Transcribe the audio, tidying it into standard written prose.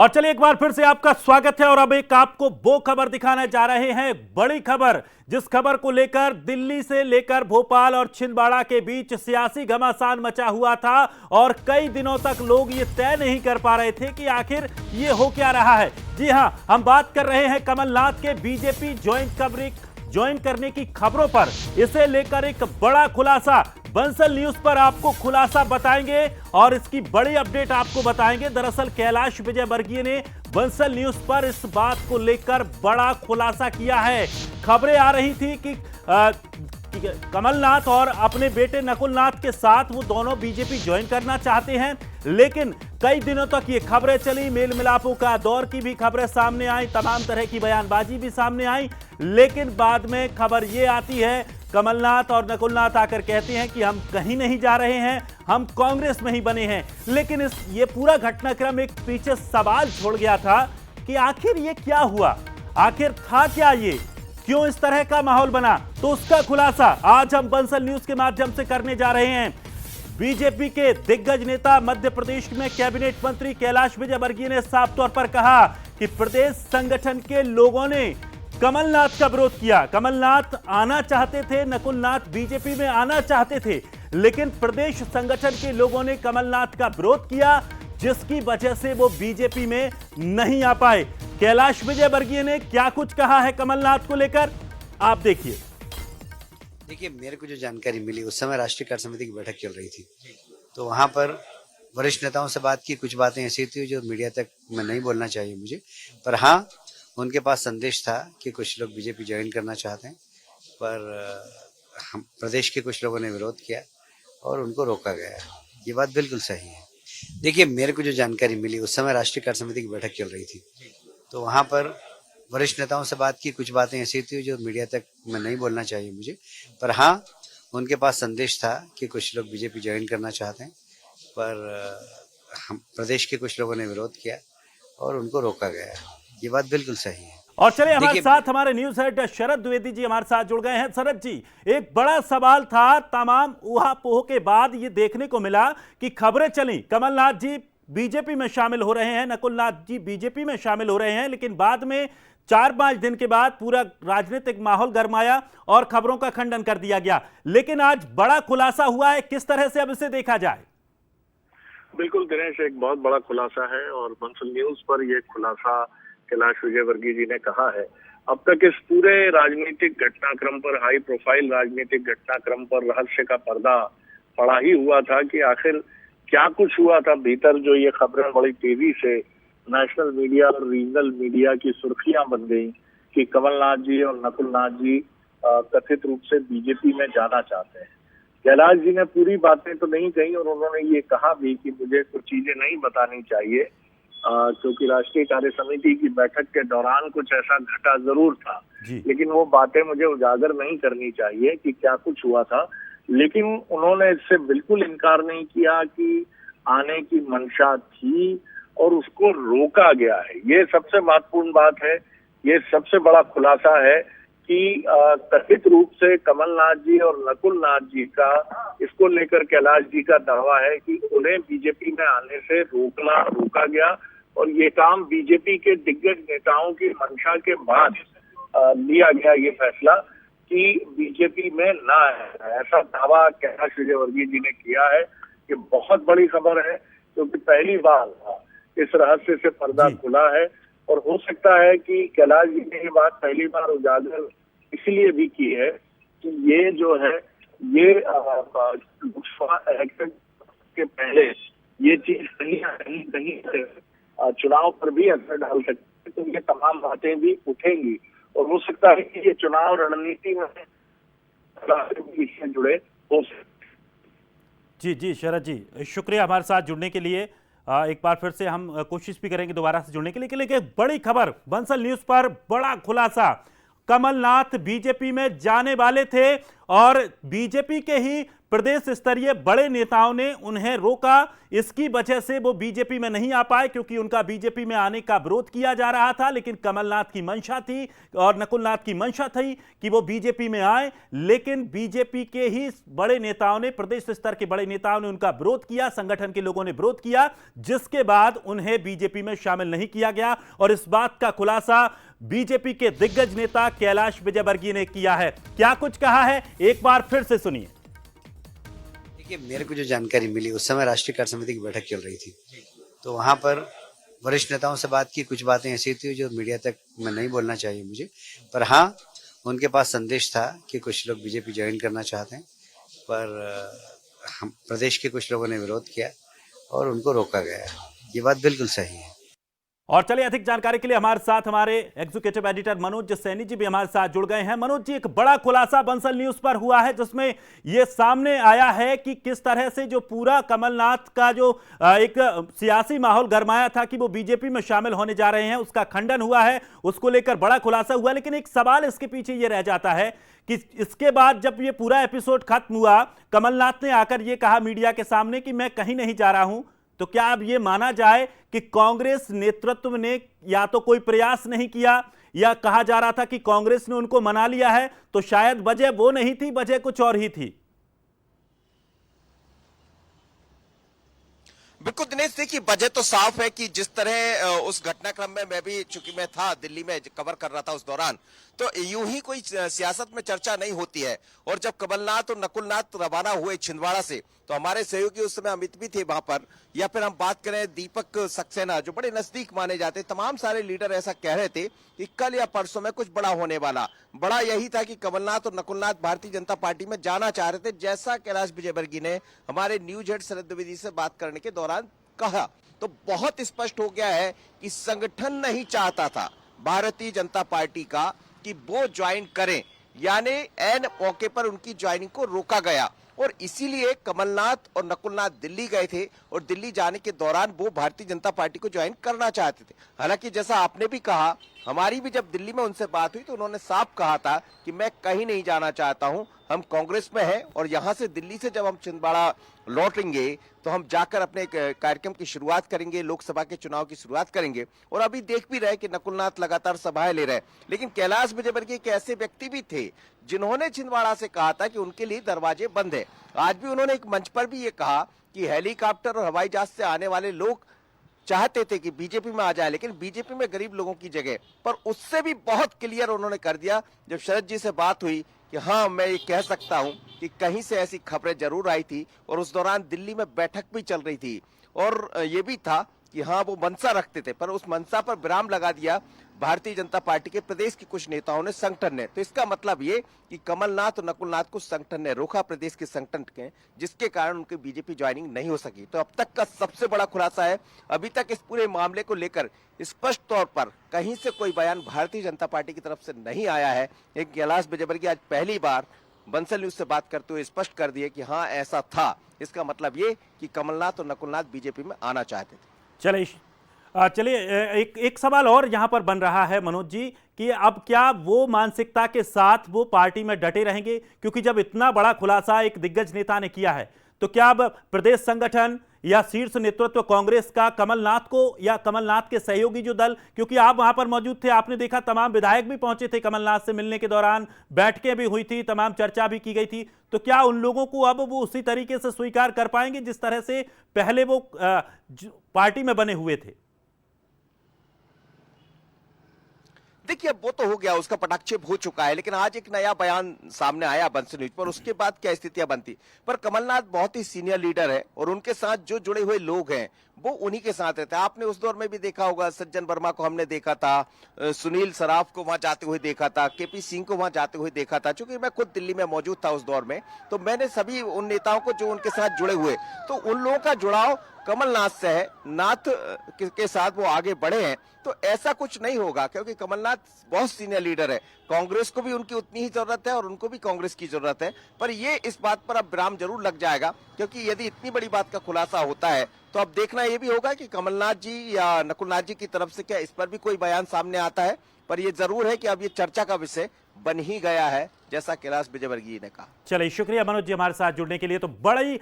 और चलिए एक बार फिर से आपका स्वागत है और अब एक आपको वो खबर दिखाने जा रहे हैं, बड़ी खबर, जिस खबर को लेकर दिल्ली से लेकर भोपाल और छिंदवाड़ा के बीच सियासी घमासान मचा हुआ था और कई दिनों तक लोग ये तय नहीं कर पा रहे थे कि आखिर ये हो क्या रहा है। जी हां, हम बात कर रहे हैं कमलनाथ के बीजेपी ज्वाइन करने की खबरों पर। इसे लेकर एक बड़ा खुलासा बंसल न्यूज पर आपको खुलासा बताएंगे और इसकी बड़ी अपडेट आपको बताएंगे। दरअसल कैलाश विजयवर्गीय ने बंसल न्यूज पर इस बात को लेकर बड़ा खुलासा किया है। खबरें आ रही थी कि कमलनाथ और अपने बेटे नकुलनाथ के साथ वो दोनों बीजेपी ज्वाइन करना चाहते हैं, लेकिन कई दिनों तक ये खबरें चली, मेल मिलापों का दौर की भी खबरें सामने आई, तमाम तरह की बयानबाजी भी सामने आई, लेकिन बाद में खबर ये आती है, कमलनाथ और नकुलनाथ आकर कहते हैं कि हम कहीं नहीं जा रहे हैं, हम कांग्रेस में ही बने हैं। लेकिन ये पूरा घटनाक्रम एक पीछे सवाल छोड़ गया था कि आखिर ये क्या हुआ, आखिर था क्या ये, क्यों इस तरह का माहौल बना। तो उसका खुलासा आज हम बंसल न्यूज के माध्यम से करने जा रहे हैं। बीजेपी के दिग्गज नेता मध्य प्रदेश में कैबिनेट मंत्री कैलाश विजयवर्गीय ने साफ तौर पर कहा कि प्रदेश संगठन के लोगों ने कमलनाथ का विरोध किया। कमलनाथ आना चाहते थे, नकुलनाथ बीजेपी में आना चाहते थे, लेकिन प्रदेश संगठन के लोगों ने कमलनाथ का विरोध किया, जिसकी वजह से वो बीजेपी में नहीं आ पाए। कैलाश विजयवर्गीय ने क्या कुछ कहा है कमलनाथ को लेकर, आप देखिए। देखिए, मेरे को जो जानकारी मिली उस समय राष्ट्रीय कार्य समिति की बैठक चल रही थी, तो वहां पर वरिष्ठ नेताओं से बात की। कुछ बातें ऐसी थी जो मीडिया तक में नहीं बोलना चाहिए मुझे, पर हाँ, उनके पास संदेश था कि कुछ लोग बीजेपी ज्वाइन करना चाहते हैं, पर हम प्रदेश के कुछ लोगों ने विरोध किया और उनको रोका गया। ये बात बिल्कुल सही है। देखिए, मेरे को जो जानकारी मिली उस समय राष्ट्रीय कार्य समिति की बैठक चल रही थी, तो वहां पर वरिष्ठ नेताओं से बात की। कुछ बातें ऐसी थी जो मीडिया तक में नहीं बोलना चाहिए मुझे, पर हाँ, उनके पास संदेश था कि कुछ लोग बीजेपी ज्वाइन करना चाहते हैं, पर हम प्रदेश के कुछ लोगों ने विरोध किया और उनको रोका गया। ये बात बिल्कुल सही है। और चलिए हमारे साथ हमारे न्यूज हेड शरद द्विवेदी जी हमारे साथ जुड़ गए हैं। शरद जी, एक बड़ा सवाल था, तमाम ऊहापोह के बाद ये देखने को मिला कि खबरें चली कमलनाथ जी बीजेपी में शामिल हो रहे हैं, नकुलनाथ जी बीजेपी में शामिल हो रहे हैं, लेकिन बाद में 4-5 दिन के बाद पूरा राजनीतिक माहौल गरमाया और खबरों का खंडन कर दिया गया। लेकिन आज बड़ा खुलासा हुआ है, किस तरह से अब इसे देखा जाए? बिल्कुल दिनेश, एक बहुत बड़ा खुलासा है और बंसल न्यूज पर यह खुलासा कैलाश विजयवर्गीय जी ने कहा है। अब तक इस पूरे राजनीतिक घटनाक्रम पर, हाई प्रोफाइल राजनीतिक घटनाक्रम पर रहस्य का पर्दा पड़ा ही हुआ था कि आखिर क्या कुछ हुआ था भीतर, जो ये खबरें बड़ी तेजी से नेशनल मीडिया और रीजनल मीडिया की सुर्खियां बन गई कि कमलनाथ जी और नकुलनाथ जी कथित रूप से बीजेपी में जाना चाहते हैं। कैलाश जी ने पूरी बातें तो नहीं कही और उन्होंने ये कहा भी कि मुझे कुछ चीजें नहीं बतानी चाहिए, क्योंकि राष्ट्रीय कार्य समिति की बैठक के दौरान कुछ ऐसा घटा जरूर था, लेकिन वो बातें मुझे उजागर नहीं करनी चाहिए कि क्या कुछ हुआ था। लेकिन उन्होंने इससे बिल्कुल इनकार नहीं किया कि आने की मंशा थी और उसको रोका गया है। ये सबसे महत्वपूर्ण बात है, ये सबसे बड़ा खुलासा है कि कथित रूप से कमलनाथ जी और नकुलनाथ जी का इसको लेकर कैलाश जी का दावा है कि उन्हें बीजेपी में आने से रोका गया और ये काम बीजेपी के दिग्गज नेताओं की मंशा के बाद लिया गया ये फैसला कि बीजेपी में ना है। ऐसा दावा कैलाश विजयवर्गीय जी ने किया है। ये बहुत बड़ी खबर है, क्योंकि पहली बार इस रहस्य से पर्दा खुला है और हो सकता है कि कैलाश जी ने ये बात पहली बार उजागर इसलिए भी की है कि ये जो है, ये लोकसभा इलेक्शन के पहले ये चीज कहीं से चुनाव पर भी असर डाल सकती है, तो ये तमाम बातें भी उठेंगी और हो सकता है कि ये चुनाव रणनीति में जुड़े हो सकते। जी शरद जी, शुक्रिया हमारे साथ जुड़ने के लिए। एक बार फिर से हम कोशिश भी करेंगे दोबारा से जुड़ने के लिए। लेकिन एक बड़ी खबर बंसल न्यूज पर, बड़ा खुलासा, कमलनाथ बीजेपी में जाने वाले थे और बीजेपी के ही प्रदेश स्तरीय बड़े नेताओं ने उन्हें रोका। इसकी वजह से वो बीजेपी में नहीं आ पाए, क्योंकि उनका बीजेपी में आने का विरोध किया जा रहा था। लेकिन कमलनाथ की मंशा थी और नकुलनाथ की मंशा थी कि वो बीजेपी में आए, लेकिन बीजेपी के ही बड़े नेताओं ने, प्रदेश स्तर के बड़े नेताओं ने उनका विरोध किया, संगठन के लोगों ने विरोध किया, जिसके बाद उन्हें बीजेपी में शामिल नहीं किया गया। और इस बात का खुलासा बीजेपी के दिग्गज नेता कैलाश विजयवर्गीय ने किया है। क्या कुछ कहा है, एक बार फिर से सुनिए। देखिए, मेरे को जो जानकारी मिली, उस समय राष्ट्रीय कार्य समिति की बैठक चल रही थी, तो वहां पर वरिष्ठ नेताओं से बात की। कुछ बातें ऐसी थी जो मीडिया तक में नहीं बोलना चाहिए मुझे, पर हाँ, उनके पास संदेश था कि कुछ लोग बीजेपी ज्वाइन करना चाहते हैं, पर हम प्रदेश के कुछ लोगों ने विरोध किया और उनको रोका गया। ये बात बिल्कुल सही है। और चलिए, अधिक जानकारी के लिए हमारे साथ हमारे एग्जीक्यूटिव एडिटर मनोज सैनी जी भी हमारे साथ जुड़ गए हैं। मनोज जी, एक बड़ा खुलासा बंसल न्यूज पर हुआ है, जिसमें यह सामने आया है कि किस तरह से जो पूरा कमलनाथ का जो एक सियासी माहौल गरमाया था कि वो बीजेपी में शामिल होने जा रहे हैं, उसका खंडन हुआ है, उसको लेकर बड़ा खुलासा हुआ। लेकिन एक सवाल इसके पीछे यह रह जाता है कि इसके बाद जब ये पूरा एपिसोड खत्म हुआ, कमलनाथ ने आकर यह कहा मीडिया के सामने कि मैं कहीं नहीं जा रहा हूं, तो क्या अब यह माना जाए कि कांग्रेस नेतृत्व ने या तो कोई प्रयास नहीं किया, या कहा जा रहा था कि कांग्रेस ने उनको मना लिया है, तो शायद वजह वो नहीं थी, वजह कुछ और ही थी? बिल्कुल दिनेश, देखिए वजह तो साफ है कि जिस तरह उस घटनाक्रम में मैं भी, चूंकि मैं था दिल्ली में, कवर कर रहा था उस दौरान, तो यूं ही कोई सियासत में चर्चा नहीं होती है। और जब कमलनाथ और नकुलनाथ रवाना हुए छिंदवाड़ा से, तो हमारे सहयोगी उस समय अमित भी थे वहां पर, या फिर हम बात करें दीपक सक्सेना जो बड़े नजदीक माने जाते, तमाम सारे लीडर ऐसा कह रहे थे कि कल या परसों में कुछ बड़ा होने वाला। बड़ा यही था कि कमलनाथ और नकुलनाथ भारतीय जनता पार्टी में जाना चाह रहे थे, जैसा कैलाश विजयवर्गीय ने हमारे न्यूज हेड शरद द्विवेदी से बात करने के दौरान कहा। तो बहुत स्पष्ट हो गया है कि संगठन नहीं चाहता था भारतीय जनता पार्टी का कि वो ज्वाइन करें, यानी एन मौके पर उनकी ज्वाइनिंग को रोका गया। और इसीलिए कमलनाथ और नकुलनाथ दिल्ली गए थे, और दिल्ली जाने के दौरान वो भारतीय जनता पार्टी को ज्वाइन करना चाहते थे। हालांकि जैसा आपने भी कहा, हमारी भी जब दिल्ली में उनसे बात हुई तो उन्होंने साफ कहा था कि मैं कहीं नहीं जाना चाहता हूं, हम कांग्रेस में हैं, और यहां से दिल्ली से जब हम छिंदवाड़ा लौटेंगे तो हम जाकर अपने कार्यक्रम की शुरुआत करेंगे, लोकसभा के चुनाव की शुरुआत करेंगे। और अभी देख भी रहे कि नकुलनाथ लगातार सभाएं ले रहे, लेकिन कैलाश विजयवर्गीय एक ऐसे व्यक्ति भी थे जिन्होंने छिंदवाड़ा से कहा था कि उनके लिए दरवाजे बंद है। आज भी उन्होंने एक मंच पर भी ये कहा कि हेलीकॉप्टर और हवाई जहाज से आने वाले लोग चाहते थे कि बीजेपी में आ जाए, लेकिन बीजेपी में गरीब लोगों की जगह पर। उससे भी बहुत क्लियर उन्होंने कर दिया जब शरद जी से बात हुई कि हाँ, मैं ये कह सकता हूं कि कहीं से ऐसी खबरें जरूर आई थी, और उस दौरान दिल्ली में बैठक भी चल रही थी, और ये भी था कि हाँ, वो मंशा रखते थे, पर उस मंशा पर विराम लगा दिया भारतीय जनता पार्टी के प्रदेश के कुछ नेताओं ने, संगठन ने। तो इसका मतलब ये कि कमलनाथ और नकुलनाथ को संगठन ने रोका, प्रदेश के संगठन के, जिसके कारण उनकी बीजेपी ज्वाइनिंग नहीं हो सकी। तो अब तक का सबसे बड़ा खुलासा है, अभी तक इस पूरे मामले को लेकर स्पष्ट तौर पर कहीं से कोई बयान भारतीय जनता पार्टी की तरफ से नहीं आया है। एक कैलाश विजयवर्गीय आज पहली बार बंसल न्यूज से बात करते हुए स्पष्ट कर दिए कि हाँ, ऐसा था। इसका मतलब ये कि कमलनाथ और नकुलनाथ बीजेपी में आना चाहते थे। चलिए, एक सवाल और यहां पर बन रहा है मनोज जी कि अब क्या वो मानसिकता के साथ वो पार्टी में डटे रहेंगे? क्योंकि जब इतना बड़ा खुलासा एक दिग्गज नेता ने किया है, तो क्या अब प्रदेश संगठन या शीर्ष नेतृत्व कांग्रेस का कमलनाथ को, या कमलनाथ के सहयोगी जो दल, क्योंकि आप वहां पर मौजूद थे, आपने देखा तमाम विधायक भी पहुंचे थे कमलनाथ से मिलने के दौरान, बैठकें भी हुई थी, तमाम चर्चा भी की गई थी, तो क्या उन लोगों को अब वो उसी तरीके से स्वीकार कर पाएंगे जिस तरह से पहले वो पार्टी में बने हुए थे? देखिए, अब वो तो हो गया, उसका पटाक्षेप हो चुका है, लेकिन आज एक नया बयान सामने आया बंसल न्यूज पर। उसके बाद क्या स्थितियां बनती, पर कमलनाथ बहुत ही सीनियर लीडर है, और उनके साथ जो जुड़े हुए लोग हैं वो उन्हीं के साथ रहते हैं। आपने उस दौर में भी देखा होगा, सज्जन वर्मा को हमने देखा था, सुनील सराफ को वहां जाते हुए देखा था, केपी सिंह को वहां जाते हुए देखा था। चूंकि मैं खुद दिल्ली में मौजूद था उस दौर में, तो मैंने सभी उन नेताओं को जो उनके साथ जुड़े हुए, तो उन लोगों का जुड़ाव कमलनाथ से है, नाथ के साथ वो आगे बढ़े हैं। तो ऐसा कुछ नहीं होगा, क्योंकि कमलनाथ बहुत सीनियर लीडर है, कांग्रेस को भी उनकी उतनी ही जरूरत है और उनको भी कांग्रेस की जरूरत है। पर ये इस बात पर अब विराम जरूर लग जाएगा, क्योंकि यदि इतनी बड़ी बात का खुलासा होता है तो अब देखना ये भी होगा कि कमलनाथ जी या नकुलनाथ जी की तरफ से क्या इस पर भी कोई बयान सामने आता है। पर ये जरूर है कि अब ये चर्चा का विषय बन ही गया है, जैसा कैलाश विजयवर्गीय ने कहा। चलिए शुक्रिया मनोज जी हमारे साथ जुड़ने के लिए। तो बड़ी